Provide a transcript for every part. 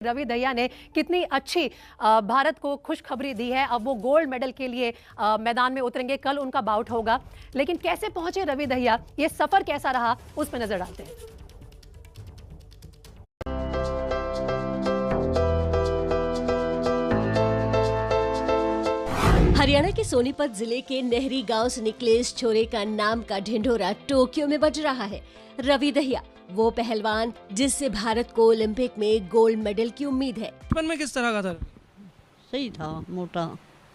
रवि दहिया ने कितनी अच्छी भारत को खुशखबरी दी है। अब वो गोल्ड मेडल के लिए मैदान में उतरेंगे, कल उनका बाउट होगा। लेकिन कैसे पहुंचे रवि दहिया, ये सफर कैसा रहा, उस पर नजर डालते हैं। हरियाणा के सोनीपत जिले के नेहरी गांव से निकले इस छोरे का नाम का ढिंढोरा टोक्यो में बज रहा है। रवि दहिया वो पहलवान जिससे भारत को ओलंपिक में गोल्ड मेडल की उम्मीद है। बचपन में किस तरह का था? सही था, मोटा,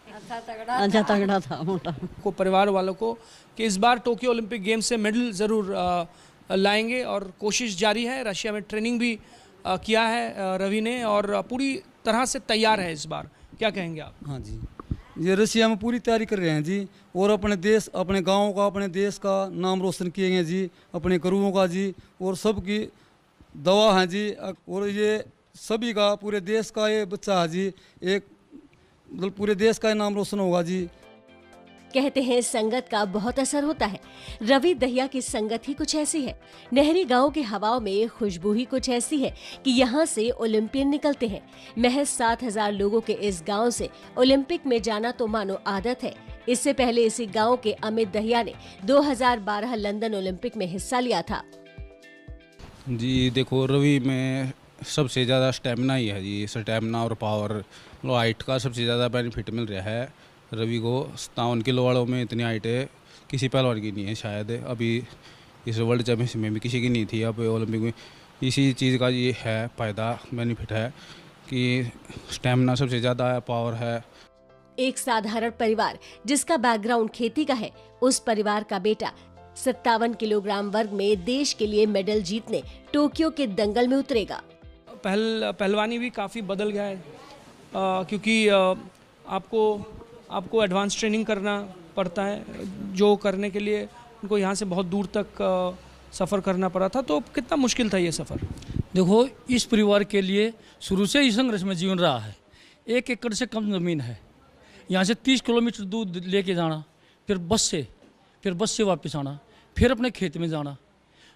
अच्छा तगड़ा था, मोटा। को परिवार वालों को कि इस बार टोक्यो ओलंपिक गेम्स से मेडल ज़रूर लाएंगे और कोशिश जारी है। रशिया में ट्रेनिंग भी किया है रवि ने और पूरी तरह से तैयार है इस बार। क्या कहेंगे आप? हाँ जी, ये रशिया में पूरी तैयारी कर रहे हैं जी, और अपने देश, अपने गाँव का, अपने देश का नाम रोशन किए हैं जी, अपने गुरुओं का जी, और सबकी दवा है जी। और ये सभी का, पूरे देश का ये बच्चा है जी, एक मतलब पूरे देश का नाम रोशन होगा जी। कहते हैं संगत का बहुत असर होता है। रवि दहिया की संगत ही कुछ ऐसी है। नेहरी गांव की हवाओं में खुशबू ही कुछ ऐसी है कि यहाँ से ओलंपियन निकलते हैं। महज 7,000 लोगों के इस गांव से ओलंपिक में जाना तो मानो आदत है। इससे पहले इसी गांव के अमित दहिया ने 2012 लंदन ओलंपिक में हिस्सा लिया था। जी देखो, रवि में सबसे ज़्यादा स्टेमिना ही है जी। स्टेमिना और पावर, हाइट का सबसे ज़्यादा बेनिफिट मिल रहा है रवि को। 57 किलो वालों में इतनी हाइट है किसी पहलवान की नहीं है शायद। अभी इस वर्ल्ड चैंपियनशिप में भी किसी की नहीं थी। अब ओलंपिक में इसी चीज़ का ये है फ़ायदा, बेनिफिट है कि स्टेमिना सबसे ज़्यादा है, पावर है। एक साधारण परिवार जिसका बैकग्राउंड खेती का है, उस परिवार का बेटा 57 किलोग्राम वर्ग में देश के लिए मेडल जीतने टोक्यो के दंगल में उतरेगा। पहलवानी भी काफ़ी बदल गया है क्योंकि आपको एडवांस ट्रेनिंग करना पड़ता है, जो करने के लिए उनको यहाँ से बहुत दूर तक सफ़र करना पड़ा था। तो कितना मुश्किल था ये सफ़र? देखो, इस परिवार के लिए शुरू से ही संघर्ष में जीवन रहा है। 1 एकड़ से कम ज़मीन है, यहाँ से 30 किलोमीटर दूर लेके जाना, फिर बस से वापस आना, फिर अपने खेत में जाना।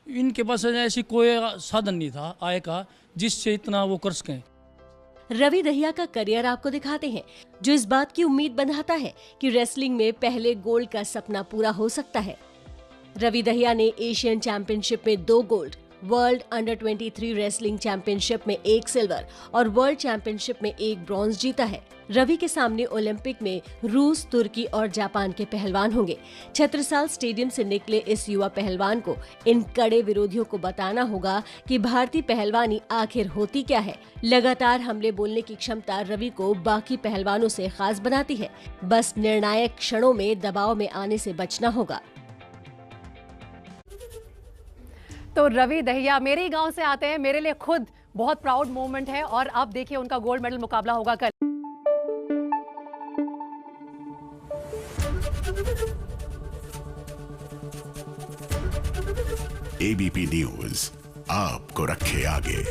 इनके पास ऐसी कोई साधन नहीं था आय का जिससे इतना वो कर सकें। रवि दहिया का करियर आपको दिखाते हैं, जो इस बात की उम्मीद बंधाता है कि रेसलिंग में पहले गोल्ड का सपना पूरा हो सकता है। रवि दहिया ने एशियन चैंपियनशिप में 2 gold, world under 23 wrestling championship में 1 सिल्वर और वर्ल्ड चैंपियनशिप में 1 ब्रॉन्ज जीता है। रवि के सामने ओलंपिक में रूस, तुर्की और जापान के पहलवान होंगे। छत्रसाल स्टेडियम से निकले इस युवा पहलवान को इन कड़े विरोधियों को बताना होगा कि भारतीय पहलवानी आखिर होती क्या है। लगातार हमले बोलने की क्षमता रवि को बाकी पहलवानों से खास बनाती है। बस निर्णायक क्षणों में दबाव में आने से बचना होगा। तो रवि दहिया मेरे ही गांव से आते हैं, मेरे लिए खुद बहुत प्राउड मोमेंट है। और अब देखिए उनका गोल्ड मेडल मुकाबला होगा कल। एबीपी न्यूज आपको रखे आगे।